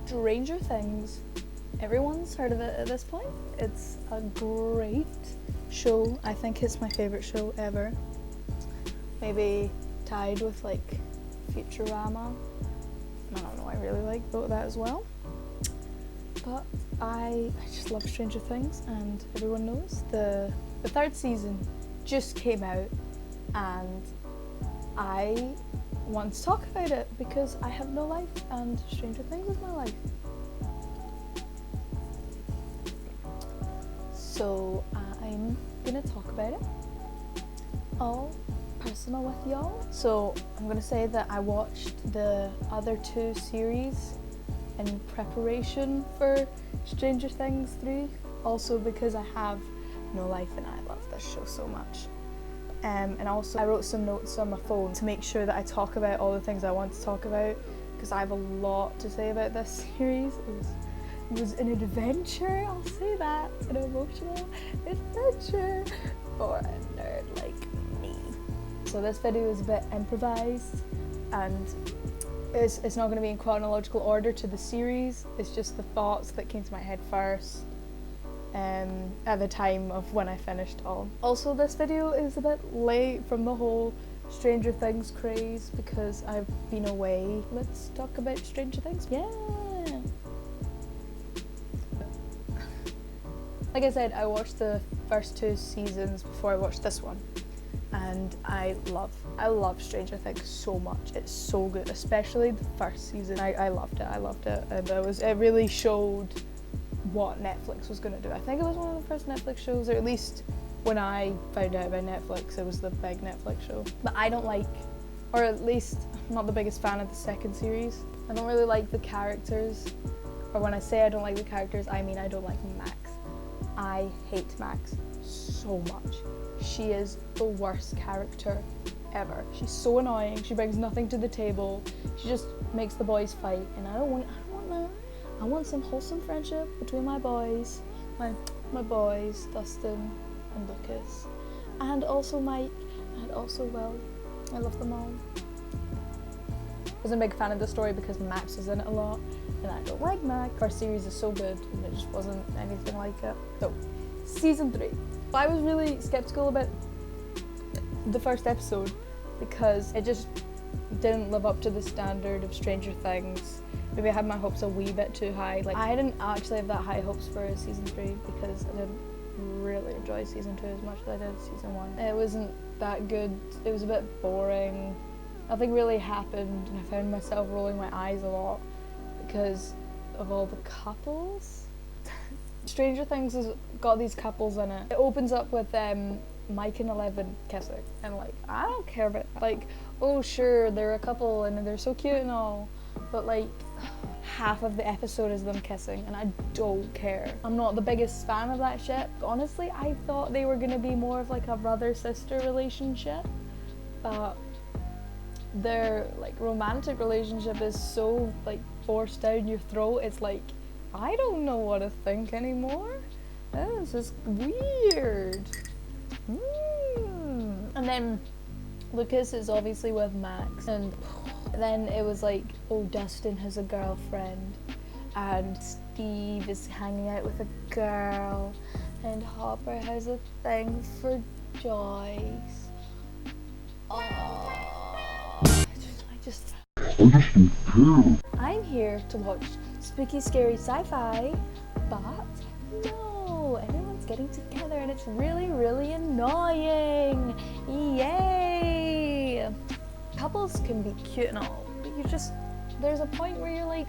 Stranger Things. Everyone's heard of it at this point. It's a great show. I think it's my favourite show ever. Maybe tied with like Futurama. I don't know, I really like that as well. But I just love Stranger Things, and everyone knows the third season just came out, and I want to talk about it because I have no life and Stranger Things is my life. So I'm gonna talk about it, all personal with y'all. So I'm gonna say that I watched the other two series in preparation for Stranger Things 3, also because I have no life and I love this show so much. And also I wrote some notes on my phone to make sure that I talk about all the things I want to talk about, because I have a lot to say about this series. It was an adventure, I'll say that, an emotional adventure for a nerd like me. So this video is a bit improvised, and it's not going to be in chronological order to the series. It's just the thoughts that came to my head first at the time of when I finished all. Also, this video is a bit late from the whole Stranger Things craze because I've been away. Let's talk about Stranger Things. Yeah! Like I said, I watched the first two seasons before I watched this one, and I love Stranger Things so much. It's so good, especially the first season. I loved it, and it really showed what Netflix was going to do. I think it was one of the first Netflix shows, or at least when I found out about Netflix, it was the big Netflix show. But I don't like, or at least I'm not the biggest fan of the second series. I don't really like the characters, or when I say I don't like the characters, I mean I don't like Max. I hate Max so much. She is the worst character ever. She's so annoying. She brings nothing to the table. She just makes the boys fight, and I don't want that. I want some wholesome friendship between my boys, my boys, Dustin and Lucas, and also Mike, and also Will. I love them all. I wasn't a big fan of the story because Max is in it a lot, and I don't like Max. Our series is so good, and it just wasn't anything like it. So, season 3. I was really skeptical about the first episode because it just didn't live up to the standard of Stranger Things. Maybe I had my hopes a wee bit too high. Like, I didn't actually have that high hopes for season 3 because I didn't really enjoy season 2 as much as I did season 1. It wasn't that good. It was a bit boring. Nothing really happened, and I found myself rolling my eyes a lot because of all the couples. Stranger Things has got these couples in it. It opens up with Mike and Eleven kissing, and like, I don't care about, like, oh sure, they're a couple and they're so cute and all, but like half of the episode is them kissing, and I don't care. I'm not the biggest fan of that shit. Honestly, I thought they were gonna be more of like a brother-sister relationship, but their like romantic relationship is so like forced down your throat. It's like, I don't know what to think anymore. This is weird. And then Lucas is obviously with Max, and then it was like, oh, Dustin has a girlfriend, and Steve is hanging out with a girl, and Hopper has a thing for Joyce. I'm here to watch spooky, scary sci-fi, but no, everyone's getting together and it's really, really annoying. Yay! Couples can be cute and all, but there's a point where you're like,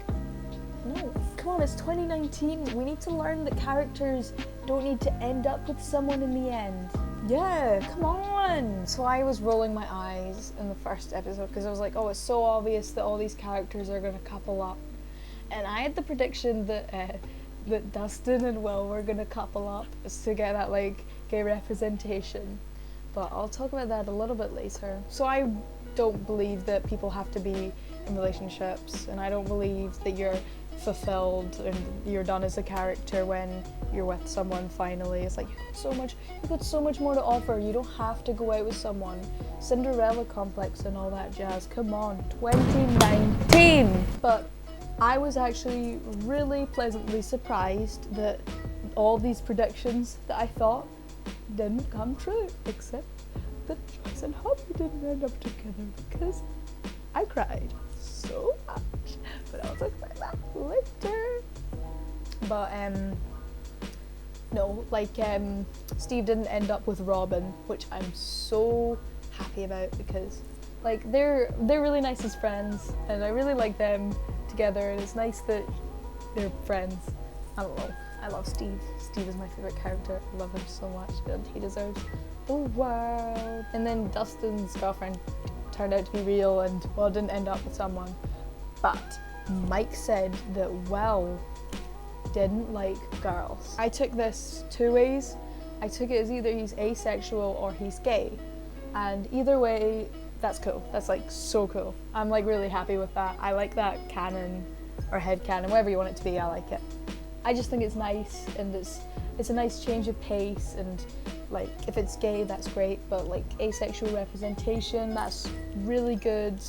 no, come on, it's 2019. We need to learn that characters don't need to end up with someone in the end. Yeah, come on! So I was rolling my eyes in the first episode because I was like, oh, it's so obvious that all these characters are gonna couple up. And I had the prediction that Dustin and Will were gonna couple up to get that like gay representation. But I'll talk about that a little bit later. So I don't believe that people have to be in relationships, and I don't believe that you're fulfilled and you're done as a character when you're with someone finally. It's like, you've got so much more to offer. You don't have to go out with someone. Cinderella complex and all that jazz. Come on, 2019. But I was actually really pleasantly surprised that all these predictions that I thought didn't come true, except that Joyce and Hobby didn't end up together, because I cried so much. But I'll talk about that later. But no, like Steve didn't end up with Robin, which I'm so happy about, because like they're really nice as friends, and I really like them together, and it's nice that they're friends. I don't know, I love Steve. Steve is my favourite character. I love him so much, and he deserves the world. And then Dustin's girlfriend turned out to be real, and well, didn't end up with someone. But Mike said that Will didn't like girls. I took this two ways. I took it as either he's asexual or he's gay. And either way, that's cool. That's like so cool. I'm like really happy with that. I like that canon or head canon, whatever you want it to be, I like it. I just think it's nice, and it's a nice change of pace, and like if it's gay, that's great, but like asexual representation, that's really good,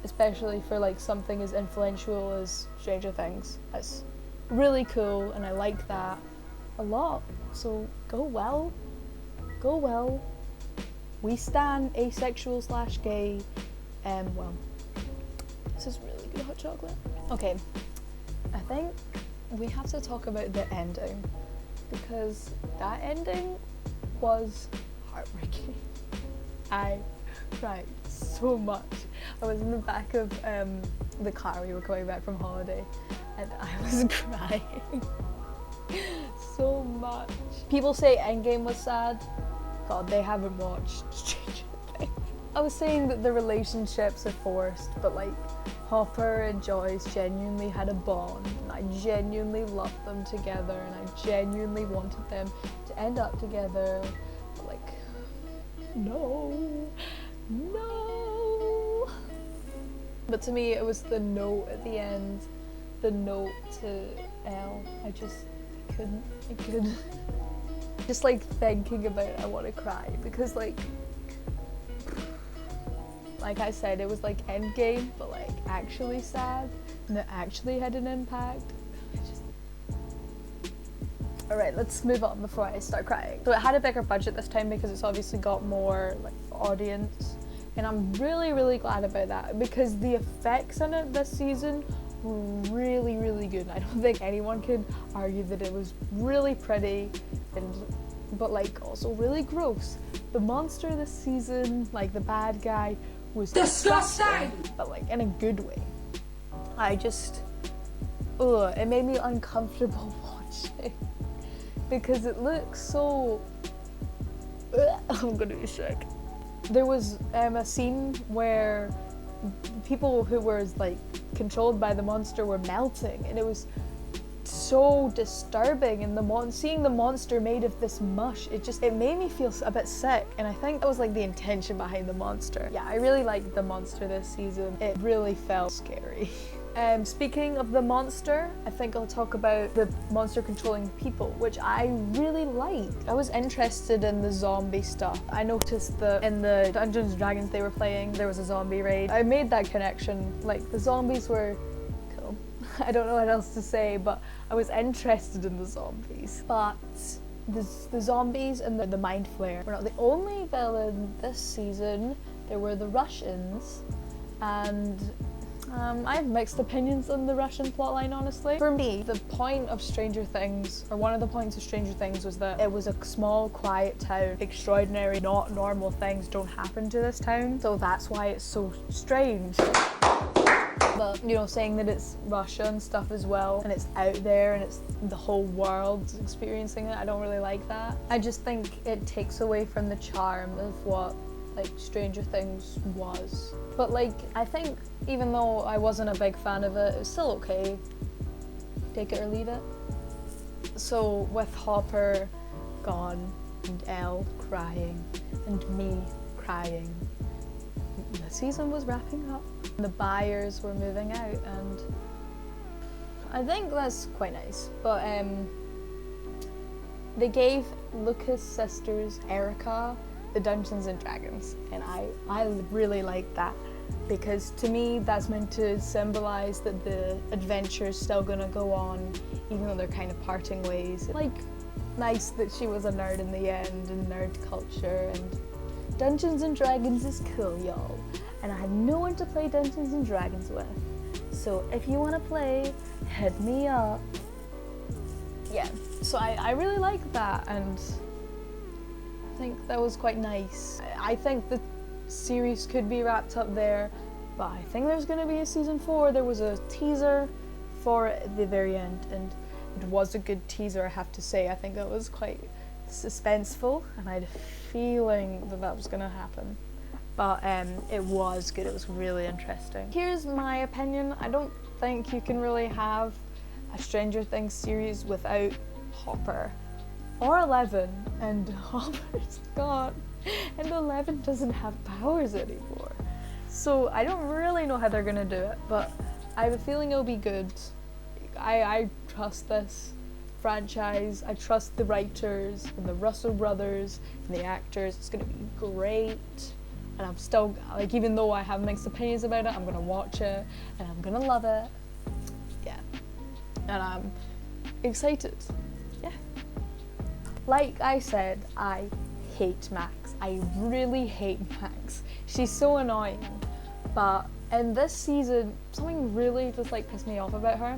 especially for like something as influential as Stranger Things. That's really cool, and I like that a lot. So go well. Go well. We stan asexual / gay. Well, this is really good hot chocolate. Okay, I think we have to talk about the ending, because that ending was heartbreaking. I cried so much. I was in the back of the car, we were coming back from holiday, and I was crying so much. People say Endgame was sad. God, they haven't watched Stranger Things. I was saying that the relationships are forced, but like Hopper and Joyce genuinely had a bond, and I genuinely loved them together, and I genuinely wanted them to end up together. But like, no. But to me, it was the note at the end, the note to Elle. I couldn't. Just like thinking about it, I want to cry, because like I said, it was like Endgame, but like actually sad, and it actually had an impact. Alright, let's move on before I start crying. So it had a bigger budget this time, because it's obviously got more like audience, and I'm really, really glad about that, because the effects in it this season were really, really good. I don't think anyone could argue that it was really pretty, but like also really gross. The monster this season, like the bad guy, was disgusting, but like in a good way. It made me uncomfortable watching, because it looks so, I'm gonna be sick. There was a scene where people who were like controlled by the monster were melting, and it was so disturbing, and seeing the monster made of this mush, it made me feel a bit sick, and I think that was like the intention behind the monster. Yeah, I really liked the monster this season. It really felt scary. Speaking of the monster, I think I'll talk about the monster controlling people, which I really liked. I was interested in the zombie stuff. I noticed that in the Dungeons & Dragons they were playing, there was a zombie raid. I made that connection, like the zombies were cool. I don't know what else to say, but I was interested in the zombies. But the zombies and the Mind Flayer were not the only villain this season. There were the Russians, and I have mixed opinions on the Russian plotline, honestly. For me, the point of Stranger Things, or one of the points of Stranger Things, was that it was a small, quiet town. Extraordinary, not normal things don't happen to this town, so that's why it's so strange. But, you know, saying that it's Russia and stuff as well, and it's out there, and it's the whole world experiencing it, I don't really like that. I just think it takes away from the charm of what like Stranger Things was. But like, I think even though I wasn't a big fan of it, it was still okay. Take it or leave it. So with Hopper gone, and Elle crying, and me crying, the season was wrapping up. The buyers were moving out, and I think that's quite nice. But they gave Lucas' sisters, Erica, the Dungeons & Dragons, and I really liked that. because to me that's meant to symbolize that the adventure is still gonna go on, even though they're kind of parting ways. Like, nice that she was a nerd in the end, and nerd culture, and Dungeons and Dragons is cool, y'all. And I have no one to play Dungeons and Dragons with. So if you want to play, hit me up. Yeah, so I really like that, and I think that was quite nice. I think the series could be wrapped up there, but I think there's going to be a season 4. There was a teaser for it at the very end, and it was a good teaser, I have to say. I think it was quite suspenseful, and I had a feeling that that was going to happen. But it was good, it was really interesting. Here's my opinion. I don't think you can really have a Stranger Things series without Hopper or Eleven, and Hopper's gone, and 11 doesn't have powers anymore. So I don't really know how they're gonna do it, but I have a feeling it'll be good. I trust this franchise. I trust the writers and the Russell brothers and the actors. It's gonna be great. And I'm still, like, even though I have mixed opinions about it, I'm gonna watch it and I'm gonna love it. Yeah. And I'm excited. Yeah. Like I said, I hate Max. I really hate Max. She's so annoying. But in this season, something really just like pissed me off about her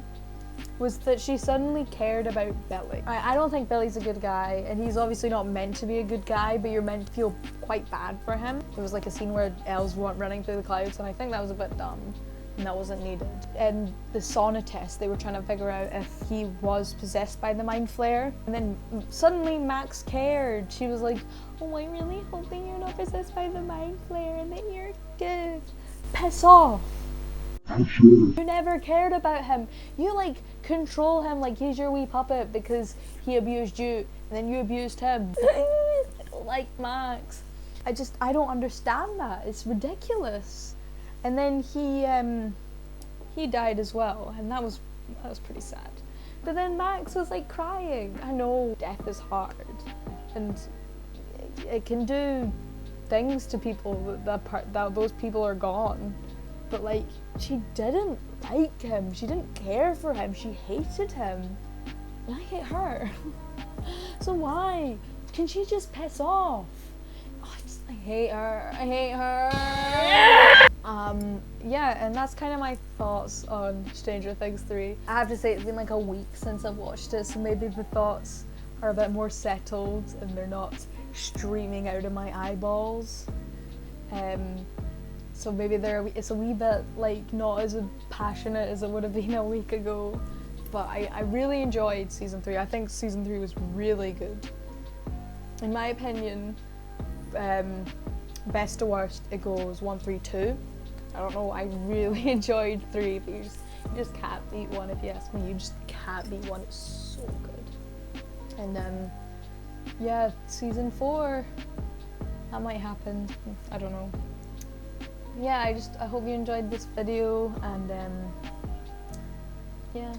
was that she suddenly cared about Billy. I don't think Billy's a good guy, and he's obviously not meant to be a good guy, but you're meant to feel quite bad for him. There was like a scene where elves weren't running through the clouds, and I think that was a bit dumb, and that wasn't needed. In the sauna test, they were trying to figure out if he was possessed by the Mind Flayer, and then suddenly Max cared. She was like, oh, I'm really hoping you're not possessed by the Mind Flayer and that you're good. Piss off! You never cared about him. You like control him like he's your wee puppet because he abused you and then you abused him. Like Max. I don't understand that. It's ridiculous. And then he died as well, and that was pretty sad. But then Max was like crying. I know death is hard and it can do things to people that those people are gone. But like, she didn't like him, she didn't care for him, she hated him. And I hate her. So why? Can she just piss off? Oh, I hate her, I hate her. Yeah, and that's kind of my thoughts on Stranger Things 3. I have to say it's been like a week since I've watched it, so maybe the thoughts are a bit more settled and they're not streaming out of my eyeballs. So maybe it's a wee bit like not as passionate as it would have been a week ago. But I really enjoyed season 3. I think season 3 was really good. In my opinion, best to worst, it goes 1, 3, 2. I don't know, I really enjoyed 3, but you just can't beat 1 if you ask me. You just can't beat 1, it's so good. And yeah, season 4, that might happen, I don't know. Yeah, I hope you enjoyed this video, and yeah.